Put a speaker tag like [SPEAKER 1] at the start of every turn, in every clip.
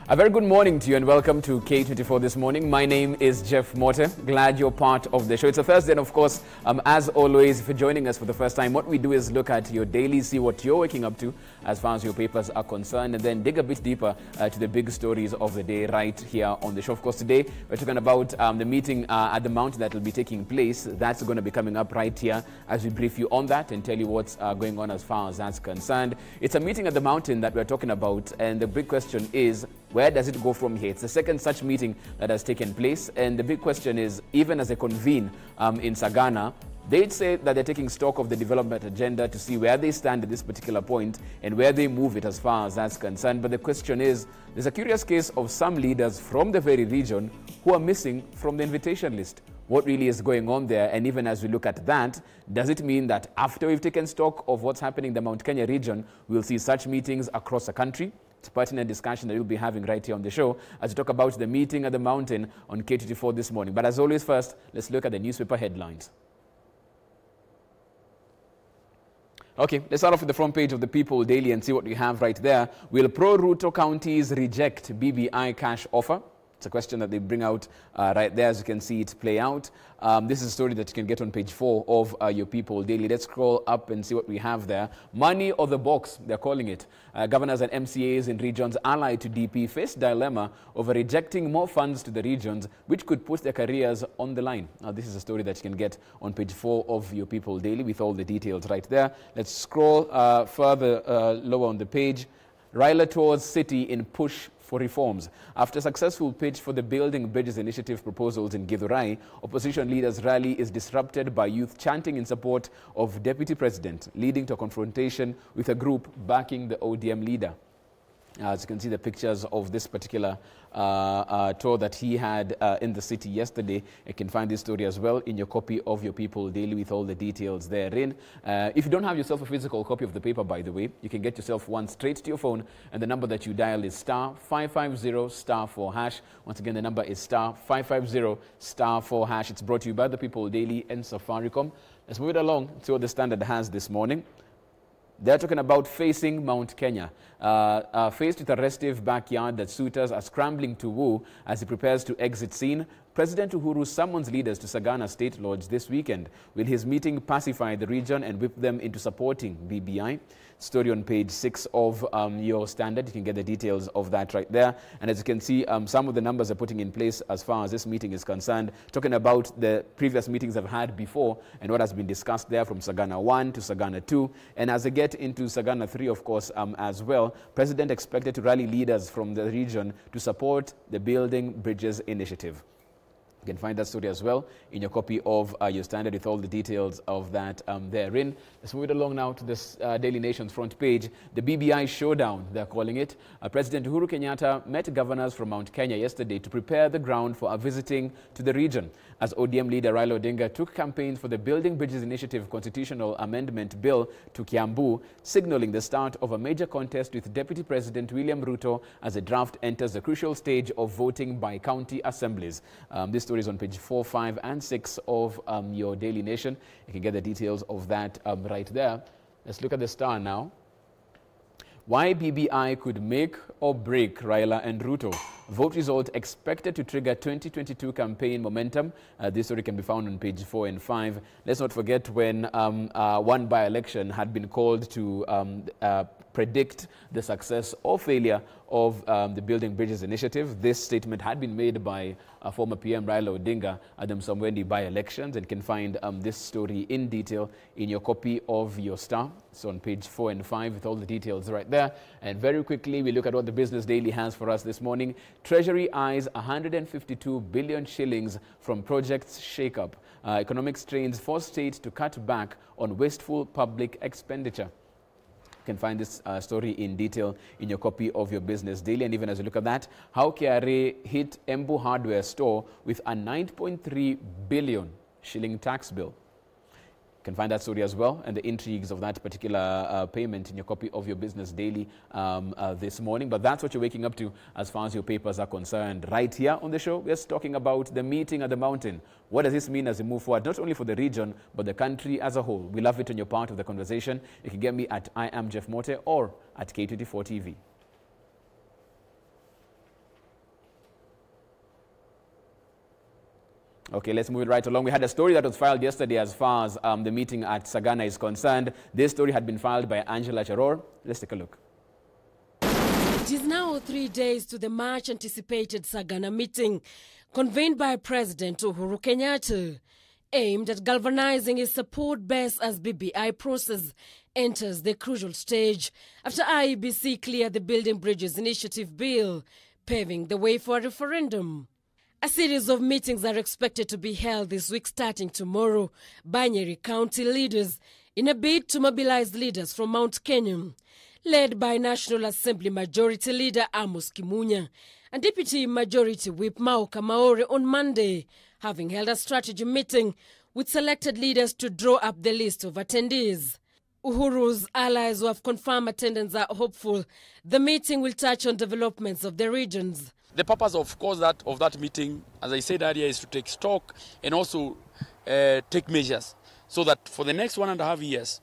[SPEAKER 1] A very good morning to you and welcome to K24 this morning. My name is Jeff Morte. Glad you're part of the show. It's a Thursday and of course, as always, if you're joining us for the first time, what we do is look at your daily, see what you're waking up to as far as your papers are concerned, and then dig a bit deeper to the big stories of the day right here on the show. Of course, today we're talking about the meeting at the Mountain that will be taking place. That's going to be coming up right here as we brief you on that and tell you what's going on as far as that's concerned. It's a meeting at the Mountain that we're talking about, and the big question is, where does it go from here? It's the second such meeting that has taken place, and the big question is, even as they convene in Sagana, they'd say that they're taking stock of the development agenda to see where they stand at this particular point and where they move it as far as that's concerned. But the question is, there's a curious case of some leaders from the very region who are missing from the invitation list. What really is going on there? And even as we look at that, does it mean that after we've taken stock of what's happening in the Mount Kenya region, we'll see such meetings across the country? It's a pertinent discussion that we'll be having right here on the show as we talk about the meeting at the Mountain on K24 this morning. But as always, first, let's look at the newspaper headlines. Okay, let's start off with the front page of the People Daily and see what we have right there. Will pro-Ruto counties reject BBI cash offer? It's a question that they bring out right there, as you can see it play out. This is a story that you can get on page 4 of your People Daily. Let's scroll up and see what we have there. Money or the box, they're calling it. Governors and MCAs in regions allied to DP face dilemma over rejecting more funds to the regions, which could put their careers on the line. Now, this is a story that you can get on page 4 of your People Daily with all the details right there. Let's scroll further lower on the page. Raila tours city in push for reforms. After a successful pitch for the Building Bridges Initiative proposals in Githurai, opposition leaders' rally is disrupted by youth chanting in support of Deputy President, leading to a confrontation with a group backing the ODM leader. As you can see the pictures of this particular tour that he had in the city yesterday. You can find this story as well in your copy of your People Daily with all the details therein. If you don't have yourself a physical copy of the paper, by the way, you can get yourself one straight to your phone, and the number that you dial is *550*4#. Once again, the number is *550*4#. It's brought to you by the People Daily and Safaricom. Let's move it along to what the Standard has this morning. They're talking about facing Mount Kenya. Faced with a restive backyard that suitors are scrambling to woo as he prepares to exit scene, President Uhuru summons leaders to Sagana State Lodge this weekend. Will his meeting pacify the region and whip them into supporting BBI? Story on page 6 of your Standard. You can get the details of that right there. And as you can see, some of the numbers are putting in place as far as this meeting is concerned, talking about the previous meetings I've had before and what has been discussed there from Sagana 1 to Sagana 2. And as they get into Sagana 3, of course, as well, President expected to rally leaders from the region to support the Building Bridges Initiative. You can find that story as well in your copy of your Standard with all the details of that therein. Let's move it along now to this Daily Nation's front page. The BBI showdown, they're calling it. President Uhuru Kenyatta met governors from Mount Kenya yesterday to prepare the ground for a visiting to the region. As ODM leader Raila Odinga took campaigns for the Building Bridges Initiative Constitutional Amendment Bill to Kiambu, signaling the start of a major contest with Deputy President William Ruto as the draft enters the crucial stage of voting by county assemblies. This story is on page 4, 5, and 6 of your Daily Nation. You can get the details of that right there. Let's look at the Star now. Why BBI could make or break Raila and Ruto. Vote result expected to trigger 2022 campaign momentum. This story can be found on page 4 and 5. Let's not forget when one by-election had been called to predict the success or failure of the Building Bridges Initiative. This statement had been made by former PM Raila Odinga at the Msamwendi by-elections, and you can find this story in detail in your copy of your Star. So on page 4 and 5 with all the details right there. And very quickly, we look at what the Business Daily has for us this morning. Treasury eyes 152 billion shillings from projects shake-up. Economic strains force states to cut back on wasteful public expenditure. You can find this story in detail in your copy of your Business Daily. And even as you look at that, how KRA hit Embu hardware store with a 9.3 billion shilling tax bill. You can find that story as well and the intrigues of that particular payment in your copy of your Business Daily this morning. But that's what you're waking up to as far as your papers are concerned. Right here on the show, we're talking about the meeting at the Mountain. What does this mean as we move forward, not only for the region, but the country as a whole? We love it when you're part of the conversation. You can get me at I am Jeff Morte or at K24 TV. Okay, let's move it right along. We had a story that was filed yesterday as far as the meeting at Sagana is concerned. This story had been filed by Angela Karori. Let's take a look.
[SPEAKER 2] It is now 3 days to the much-anticipated Sagana meeting, convened by President Uhuru Kenyatta, aimed at galvanizing his support base as BBI process enters the crucial stage after IEBC cleared the Building Bridges Initiative Bill, paving the way for a referendum. A series of meetings are expected to be held this week starting tomorrow by Nyeri County leaders in a bid to mobilize leaders from Mount Kenya, led by National Assembly Majority Leader Amos Kimunya and Deputy Majority Whip Mauka Maore on Monday, having held a strategy meeting with selected leaders to draw up the list of attendees. Uhuru's allies who have confirmed attendance are hopeful the meeting will touch on developments of the regions.
[SPEAKER 3] The purpose, of course, of that meeting, as I said earlier, is to take stock and also take measures so that for the next 1.5 years,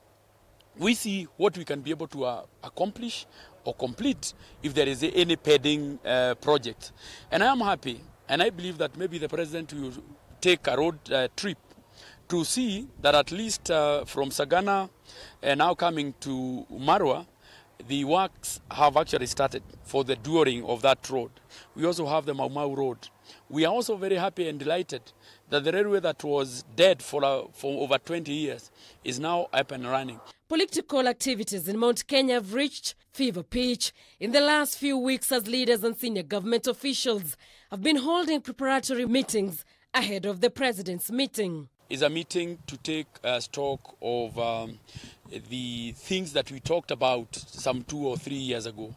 [SPEAKER 3] we see what we can be able to accomplish or complete if there is any pending project. And I am happy, and I believe that maybe the president will take a road trip to see that at least from Sagana now coming to Marwa, the works have actually started for the during of that road. We also have the Mau Mau Road. We are also very happy and delighted that the railway that was dead for over 20 years is now up and running.
[SPEAKER 2] Political activities in Mount Kenya have reached fever pitch in the last few weeks as leaders and senior government officials have been holding preparatory meetings ahead of the president's meeting.
[SPEAKER 3] It's a meeting to take stock of the things that we talked about some 2 or 3 years ago.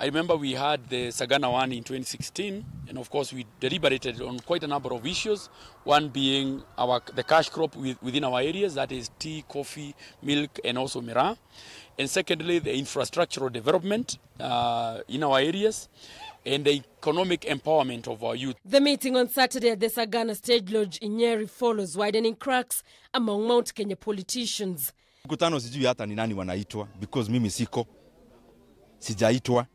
[SPEAKER 3] I remember we had the Sagana one in 2016, and of course we deliberated on quite a number of issues, one being the cash crop within our areas, that is tea, coffee, milk, and also miraa. And secondly, the infrastructural development in our areas, and the economic empowerment of our youth.
[SPEAKER 2] The meeting on Saturday at the Sagana Stage Lodge in Nyeri follows widening cracks among Mount Kenya politicians.
[SPEAKER 4] Mkutano sijui hata ni nani wanaitwa because mimi siko, sijaitwa.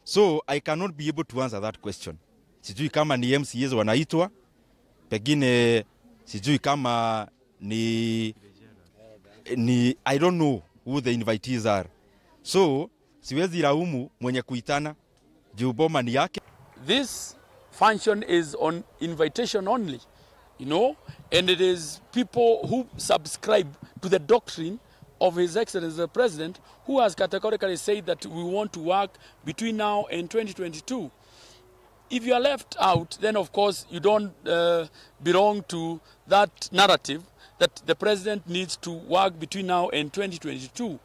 [SPEAKER 4] So I cannot be able to answer that question. Sijui kama ni MCAs wanaitwa, pengine sijui kama ni I don't know who the invitees are. So siwezi laumu mwenye kuitana juu boma ni yake.
[SPEAKER 3] This function is on invitation only, you know, and it is people who subscribe to the doctrine of His Excellency the President, who has categorically said that we want to work between now and 2022. If you are left out, then of course you don't belong to that narrative that the President needs to work between now and 2022.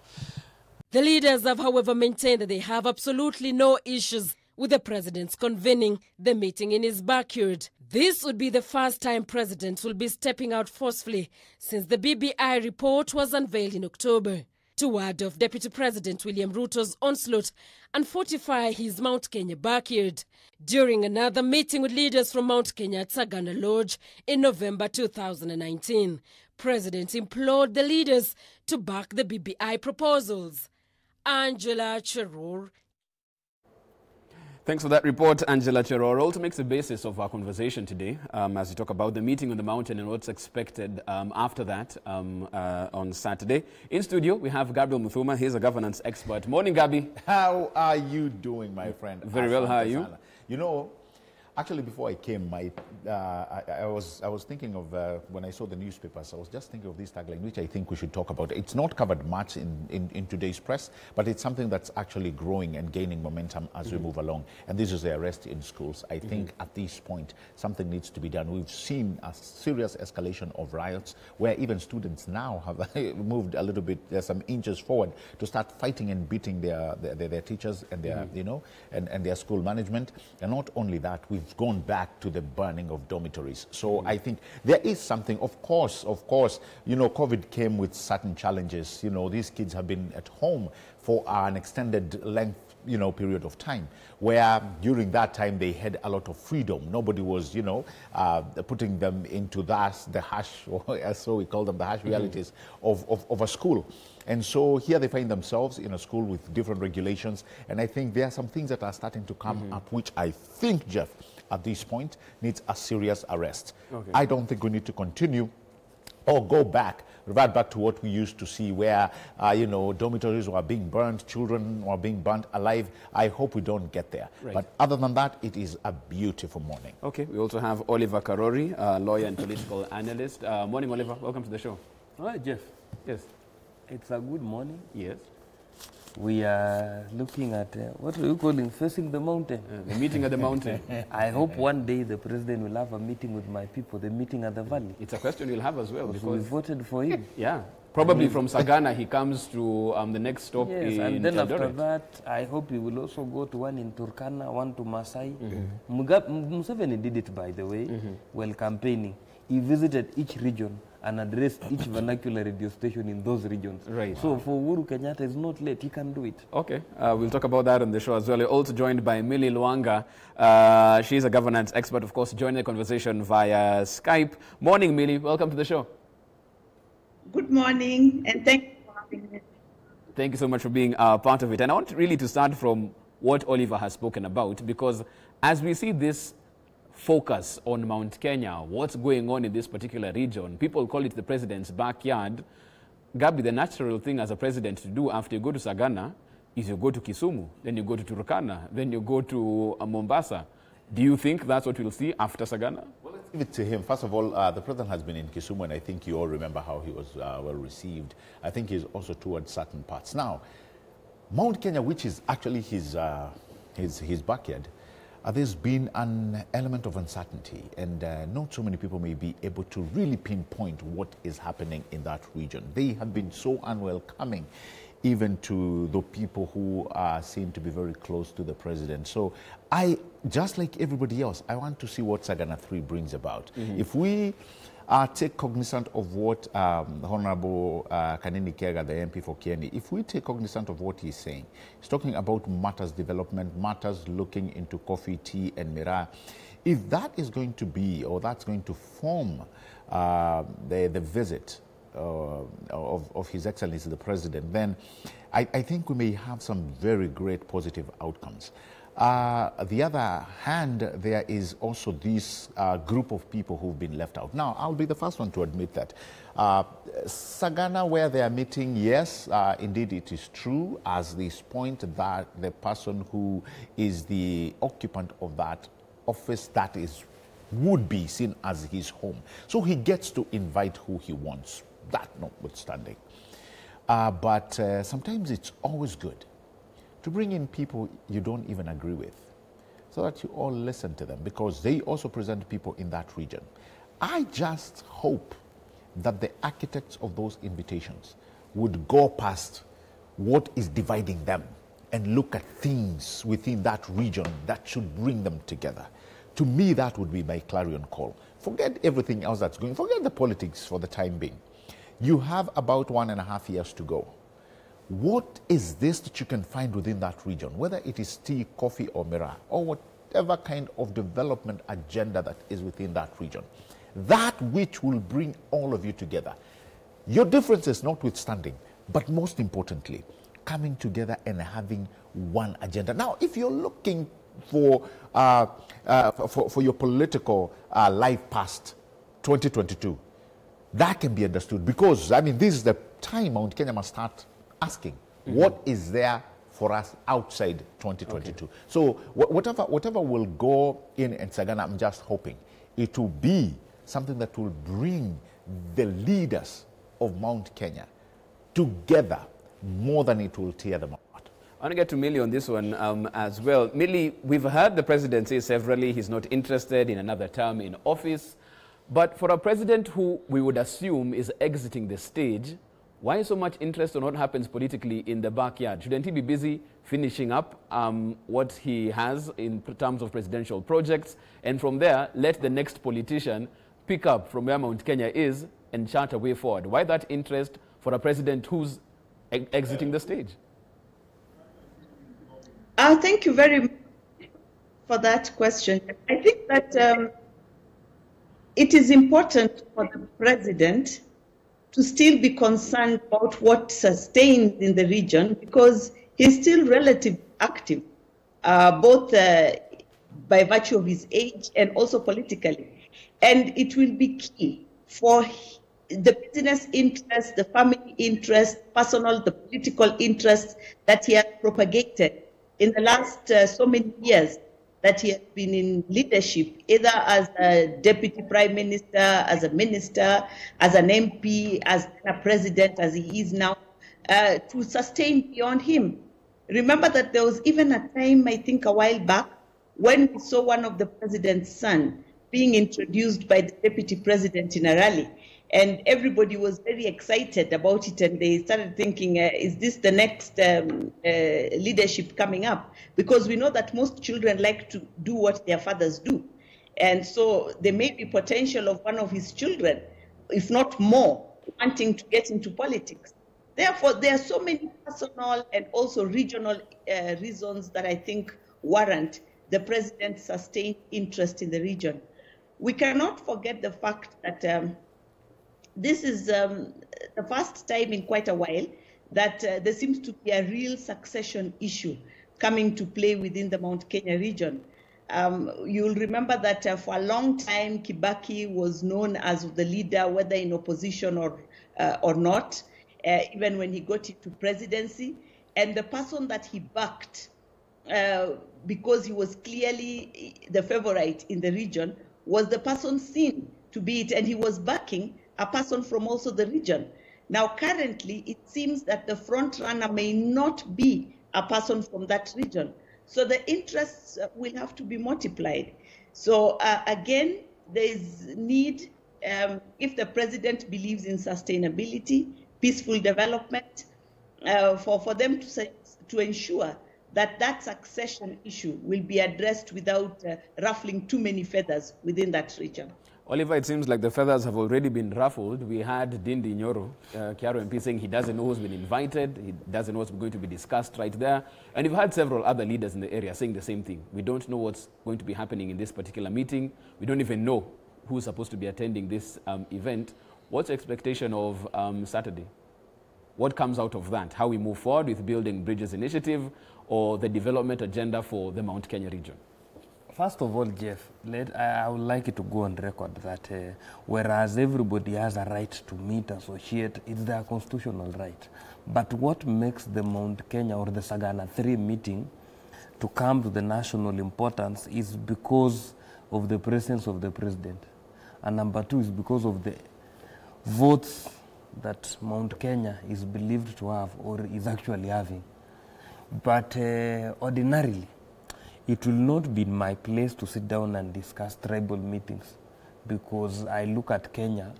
[SPEAKER 2] The leaders have, however, maintained that they have absolutely no issues with the President's convening the meeting in his backyard. This would be the first time President will be stepping out forcefully since the BBI report was unveiled in October, to ward off Deputy President William Ruto's onslaught and fortify his Mount Kenya backyard. During another meeting with leaders from Mount Kenya at Sagana Lodge in November 2019, President implored the leaders to back the BBI proposals. Angela Karori.
[SPEAKER 1] Thanks for that report, Angela Karori. Also makes the basis of our conversation today as we talk about the meeting on the mountain and what's expected after that on Saturday. In studio, we have Gabriel Muthuma. He's a governance expert. Morning, Gabi.
[SPEAKER 5] How are you doing, my friend?
[SPEAKER 1] Very well. How are you?
[SPEAKER 5] You know, actually, before I came, I was thinking of, when I saw the newspapers, I was just thinking of this tagline, which I think we should talk about. It's not covered much in today's press, but it's something that's actually growing and gaining momentum as we move along. And this is the arrest in schools. I think at this point, something needs to be done. We've seen a serious escalation of riots where even students now have moved a little bit, some inches forward to start fighting and beating their teachers and their, you know, and their school management. And not only that, we've gone back to the burning of dormitories. So I think there is something, of course, you know, COVID came with certain challenges. You know, these kids have been at home for an extended length, you know, period of time, where during that time they had a lot of freedom. Nobody was, you know, putting them into the harsh, or so we call them, the harsh realities of a school. And so here they find themselves in a school with different regulations. And I think there are some things that are starting to come up, which I think, Jeff, at this point needs a serious arrest.
[SPEAKER 1] Okay.
[SPEAKER 5] I don't think we need to continue or revert back to what we used to see where, dormitories were being burned, children were being burnt alive. I hope we don't get there.
[SPEAKER 1] Right.
[SPEAKER 5] But other than that, it is a beautiful morning.
[SPEAKER 1] Okay, we also have Oliver Karori, lawyer and political analyst. Morning, Oliver. Welcome to the show.
[SPEAKER 6] All right, Jeff.
[SPEAKER 1] Yes.
[SPEAKER 6] It's a good morning.
[SPEAKER 1] Yes.
[SPEAKER 6] We are looking at, what are you calling, facing the mountain.
[SPEAKER 1] The meeting at the mountain.
[SPEAKER 6] I hope one day the president will have a meeting with my people, the meeting at the valley.
[SPEAKER 1] It's a question we'll have as well.
[SPEAKER 6] Because we voted for him.
[SPEAKER 1] Yeah. Probably from Sagana, he comes to the next stop
[SPEAKER 6] Yes,
[SPEAKER 1] in
[SPEAKER 6] and then after
[SPEAKER 1] Eldoret.
[SPEAKER 6] that, I hope he will also go to one in Turkana, one to Masai. Museveni did it, by the way, while campaigning. He visited each region and addressed each vernacular radio station in those regions.
[SPEAKER 1] Right.
[SPEAKER 6] So for Uhuru Kenyatta, it's not late. He can do it.
[SPEAKER 1] Okay, we'll talk about that on the show as well. We're also joined by Millie Luanga. She's a governance expert, of course, joining the conversation via Skype. Morning, Millie. Welcome to the show.
[SPEAKER 7] Good morning, and thank you for having me.
[SPEAKER 1] Thank you so much for being part of it. And I want really to start from what Oliver has spoken about, because as we see this focus on Mount Kenya, what's going on in this particular region, people call it the president's backyard. Gabi, the natural thing as a president to do after you go to Sagana is you go to Kisumu, then you go to Turkana, then you go to Mombasa. Do you think that's what we'll see after Sagana?
[SPEAKER 5] Well, let's give it to him. First of all, the president has been in Kisumu, and I think you all remember how he was well received. I think he's also towards certain parts. Now, Mount Kenya, which is actually his backyard, there's been an element of uncertainty, and not so many people may be able to really pinpoint what is happening in that region. They have been so unwelcoming, even to the people who seem to be very close to the president. So just like everybody else, I want to see what Sagana 3 brings about. If we take cognizant of what Honorable Kanini Kega, the MP for Kieni, if we take cognizant of what he's saying, he's talking about matters development, matters looking into coffee, tea, and miraa. If that is going to be, or that's going to form the visit of His Excellency the President, then I think we may have some very great positive outcomes. The other hand, there is also this group of people who've been left out. Now, I'll be the first one to admit that. Sagana, where they are meeting, yes, indeed it is true, as this point that the person who is the occupant of that office, that would be seen as his home. So he gets to invite who he wants, that notwithstanding. But sometimes it's always good to bring in people you don't even agree with, so that you all listen to them, because they also present people in that region. I just hope that the architects of those invitations would go past what is dividing them and look at things within that region that should bring them together. To me, that would be my clarion call. Forget everything else that's going, forget the politics for the time being. You have about 1.5 years to go. What is this that you can find within that region, whether it is tea, coffee, or miraa, or whatever kind of development agenda that is within that region? That which will bring all of you together. Your differences notwithstanding, but most importantly, coming together and having one agenda. Now, if you're looking for your political life past 2022, that can be understood, because, I mean, this is the time Mount Kenya must start asking, what is there for us outside 2022? Okay. So whatever will go in Sagana, I'm just hoping it will be something that will bring the leaders of Mount Kenya together more than it will tear them apart.
[SPEAKER 1] I want to get to Millie on this one as well. Millie, we've heard the president say severally he's not interested in another term in office. But for a president who we would assume is exiting the stage, why so much interest on what happens politically in the backyard? Shouldn't he be busy finishing up what he has in terms of presidential projects? And from there, let the next politician pick up from where Mount Kenya is and chart a way forward. Why that interest for a president who's exiting the stage?
[SPEAKER 7] Thank you very much for that question. I think that it is important for the president to still be concerned about what sustains in the region, because he's still relatively active, both by virtue of his age and also politically. And it will be key for the business interest, the family interest, personal, the political interest that he has propagated in the last so many years that he has been in leadership, either as a deputy prime minister, as a minister, as an MP, as a president, as he is now, to sustain beyond him. Remember that there was even a time, I think a while back, when we saw one of the president's son being introduced by the deputy president in a rally. And everybody was very excited about it, and they started thinking, is this the next leadership coming up? Because we know that most children like to do what their fathers do. And so there may be potential of one of his children, if not more, wanting to get into politics. Therefore, there are so many personal and also regional reasons that I think warrant the president's sustained interest in the region. We cannot forget the fact that this is the first time in quite a while that there seems to be a real succession issue coming to play within the Mount Kenya region. You'll remember that for a long time, Kibaki was known as the leader, whether in opposition or not, even when he got into presidency. And the person that he backed, because he was clearly the favorite in the region, was the person seen to be it, and he was backing a person from also the region. Now, currently, it seems that the front runner may not be a person from that region. So the interests will have to be multiplied. So again, there is need, if the president believes in sustainability, peaceful development, for them to ensure that that succession issue will be addressed without ruffling too many feathers within that region.
[SPEAKER 1] Oliver, it seems like the feathers have already been ruffled. We had Dindi Nyoro, Kiaro MP, saying he doesn't know who's been invited, he doesn't know what's going to be discussed right there. And you've had several other leaders in the area saying the same thing. We don't know what's going to be happening in this particular meeting. We don't even know who's supposed to be attending this event. What's your expectation of Saturday? What comes out of that? How we move forward with Building Bridges Initiative or the development agenda for the Mount Kenya region?
[SPEAKER 6] First of all, Jeff, I would like it to go on record that whereas everybody has a right to meet, associate, it's their constitutional right. But what makes the Mount Kenya or the Sagana 3 meeting to come to the national importance is because of the presence of the president. And number 2 is because of the votes that Mount Kenya is believed to have or is actually having. But ordinarily, it will not be my place to sit down and discuss tribal meetings, because I look at Kenya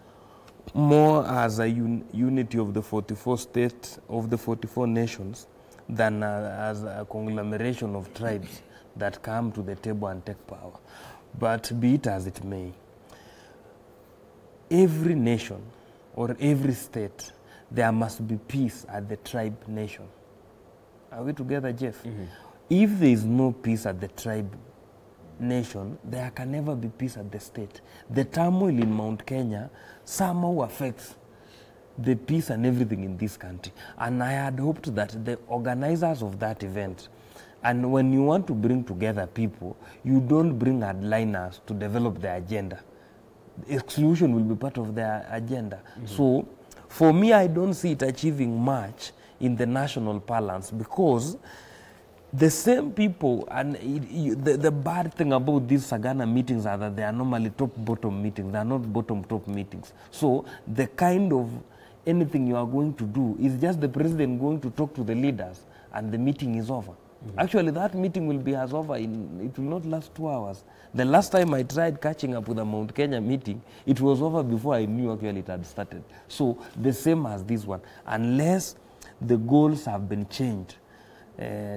[SPEAKER 6] more as a unity of the 44 states, of the 44 nations, than as a conglomeration of tribes that come to the table and take power. But be it as it may, every nation or every state, there must be peace at the tribe nation. Are we together, Jeff? Mm-hmm. If there is no peace at the tribe nation, there can never be peace at the state. The turmoil in Mount Kenya somehow affects the peace and everything in this country. And I had hoped that the organizers of that event, and when you want to bring together people, you don't bring hardliners to develop the agenda. Exclusion will be part of their agenda. Mm-hmm. So, for me, I don't see it achieving much in the national balance, because the same people, and the bad thing about these Sagana meetings are that they are normally top-bottom meetings. They are not bottom-top meetings. So the kind of anything you are going to do is just the president going to talk to the leaders and the meeting is over. Mm-hmm. Actually, that meeting will be as over, it will not last 2 hours. The last time I tried catching up with the Mount Kenya meeting, it was over before I knew actually it had started. So the same as this one, unless the goals have been changed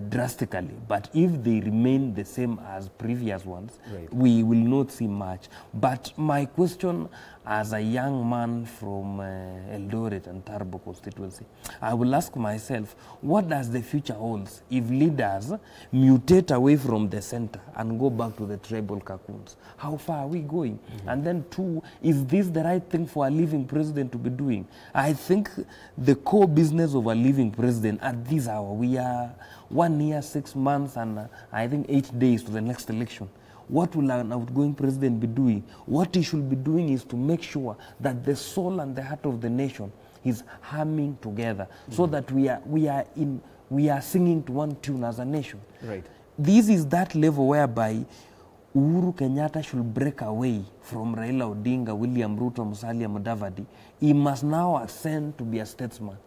[SPEAKER 6] drastically, but if they remain the same as previous ones, right, we will not see much. But my question as a young man from Eldoret and Tarbo constituency, I will ask myself, what does the future hold if leaders mutate away from the center and go back to the tribal cocoons? How far are we going? Mm-hmm. And then 2, is this the right thing for a living president to be doing? I think the core business of a living president at this hour, we are 1 year, 6 months, and I think 8 days to the next election. What will an outgoing president be doing? What he should be doing is to make sure that the soul and the heart of the nation is humming together, so that we are singing to one tune as a nation.
[SPEAKER 1] Right.
[SPEAKER 6] This is that level whereby Uhuru Kenyatta should break away from Raila Odinga, William Ruto, Musalia Mudavadi. He must now ascend to be a statesman.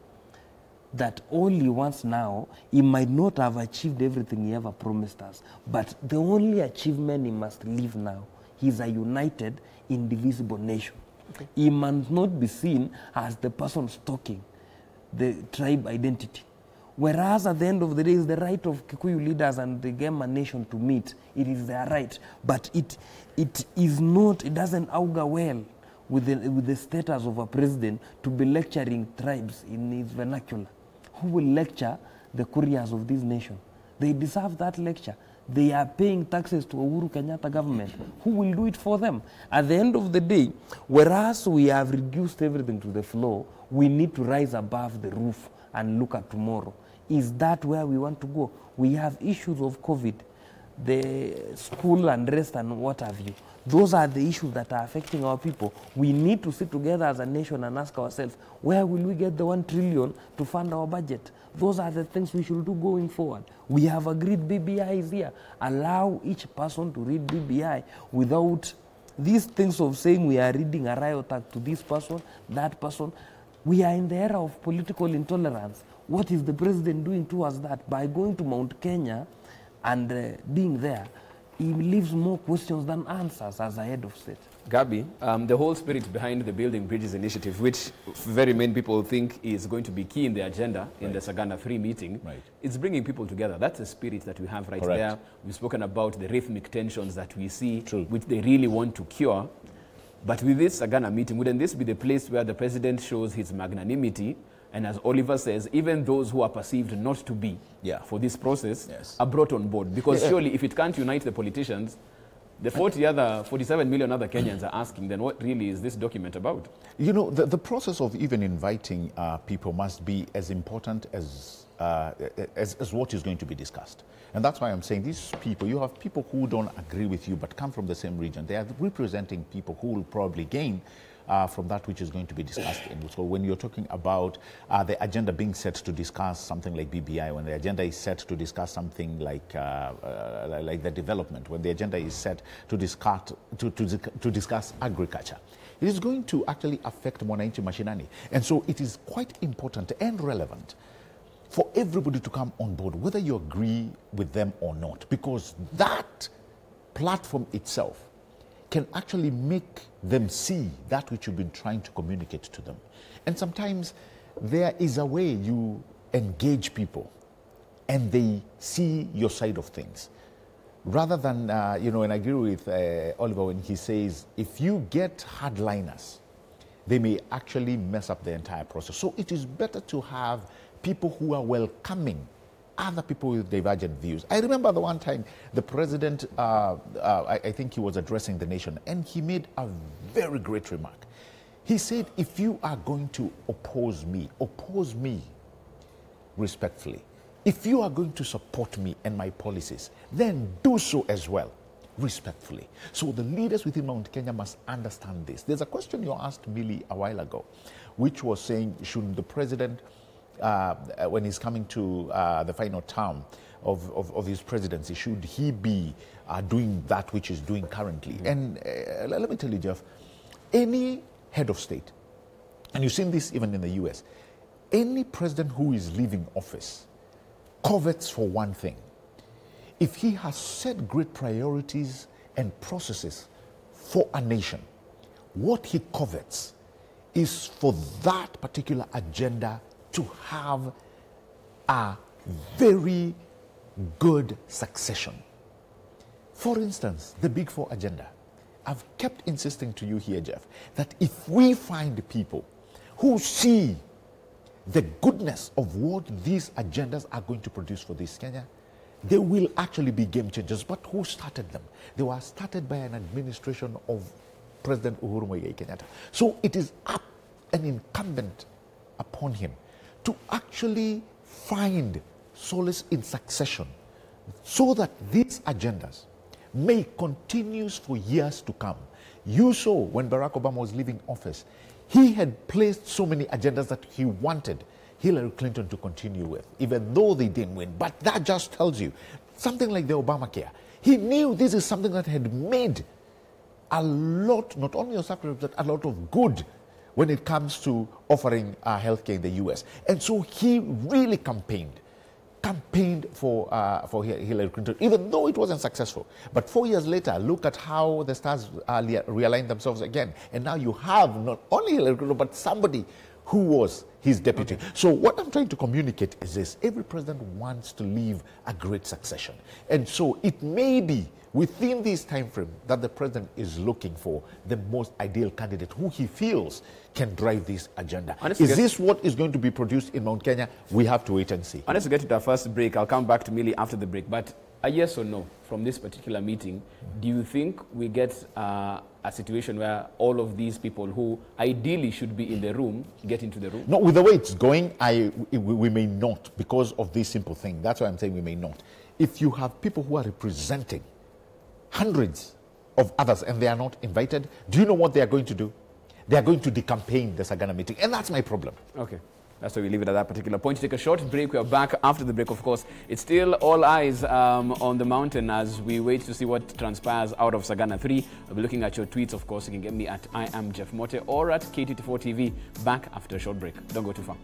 [SPEAKER 6] That all he wants now, he might not have achieved everything he ever promised us, but the only achievement he must leave now, he's a united, indivisible nation. Okay. He must not be seen as the person stalking the tribe identity. Whereas at the end of the day, it's the right of Kikuyu leaders and the Gema nation to meet. It is their right, but it is not, it doesn't augur well with the status of a president to be lecturing tribes in his vernacular. Who will lecture the couriers of this nation? They deserve that lecture. They are paying taxes to Uhuru Kenyatta government. Who will do it for them? At the end of the day, whereas we have reduced everything to the floor, we need to rise above the roof and look at tomorrow. Is that where we want to go? We have issues of COVID, the school unrest and what have you. Those are the issues that are affecting our people. We need to sit together as a nation and ask ourselves, where will we get the 1 trillion to fund our budget? Those are the things we should do going forward. We have agreed BBI is here. Allow each person to read BBI without these things of saying we are reading a riot act to this person, that person. We are in the era of political intolerance. What is the president doing towards that? By going to Mount Kenya and being there, he leaves more questions than answers as a head of state.
[SPEAKER 1] Gabi, the whole spirit behind the Building Bridges initiative, which very many people think is going to be key in the agenda in the Sagana 3 meeting, it's bringing people together. That's the spirit that we have right there. We've spoken about the rhythmic tensions that we see, which they really want to cure. But with this Sagana meeting, wouldn't this be the place where the president shows his magnanimity? And as Oliver says, even those who are perceived not to be for this process are brought on board. Because surely if it can't unite the politicians, the 47 million other Kenyans are asking, then what really is this document about?
[SPEAKER 5] You know, the process of even inviting people must be as important as what is going to be discussed. And that's why I'm saying these people, you have people who don't agree with you but come from the same region. They are representing people who will probably gain from that which is going to be discussed. So when you're talking about the agenda being set to discuss something like BBI, when the agenda is set to discuss something like the development, when the agenda is set to discuss agriculture, it is going to actually affect Mwananchi Mashinani. And so it is quite important and relevant for everybody to come on board, whether you agree with them or not, because that platform itself can actually make them see that which you've been trying to communicate to them. And sometimes there is a way you engage people and they see your side of things. Rather than, you know, and I agree with Oliver when he says, if you get hardliners, they may actually mess up the entire process. So it is better to have people who are welcoming other people with divergent views. I remember the one time the president, I think he was addressing the nation, and he made a very great remark. He said, if you are going to oppose me respectfully. If you are going to support me and my policies, then do so as well, respectfully. So the leaders within Mount Kenya must understand this. There's a question you asked Millie a while ago, which was saying, should the president, when he's coming to the final term of his presidency, should he be doing that which he's doing currently? And let me tell you, Jeff, any head of state, and you've seen this even in the US, any president who is leaving office covets for one thing. If he has set great priorities and processes for a nation, what he covets is for that particular agenda to have a very good succession. For instance, the Big Four agenda. I've kept insisting to you here, Jeff, that if we find people who see the goodness of what these agendas are going to produce for this Kenya, they will actually be game changers. But who started them? They were started by an administration of President Uhuru Kenyatta. So it is up and incumbent upon him to actually find solace in succession so that these agendas may continue for years to come. You saw when Barack Obama was leaving office, he had placed so many agendas that he wanted Hillary Clinton to continue with, even though they didn't win. But that just tells you something like the Obamacare. He knew this is something that had made a lot, not only of sacrifice, but a lot of good when it comes to offering healthcare in the U.S. And so he really campaigned for Hillary Clinton, even though it wasn't successful. But 4 years later, look at how the stars realigned themselves again. And now you have not only Hillary Clinton, but somebody who was his deputy. Okay. So what I'm trying to communicate is this. Every president wants to leave a great succession. And so it may be within this time frame that the president is looking for the most ideal candidate who he feels can drive this agenda. Is this what is going to be produced in Mount Kenya? We have to wait and see.
[SPEAKER 1] Let's get to our first break. I'll come back to Millie after the break. But a yes or no from this particular meeting, do you think we get a situation where all of these people who ideally should be in the room get into the room?
[SPEAKER 5] No, with the way it's going, we may not, because of this simple thing. That's why I'm saying we may not. If you have people who are representing hundreds of others and they are not invited, do you know what they are going to do? They are going to decampaign the Sagana meeting, and that's my problem.
[SPEAKER 1] Okay. That's why we leave it at that particular point. Take a short break. We are back after the break, of course. It's still all eyes on the mountain as we wait to see what transpires out of Sagana 3. I'll be looking at your tweets, of course. You can get me at I am Jeff Mote or at KT24 TV. Back after a short break. Don't go too far.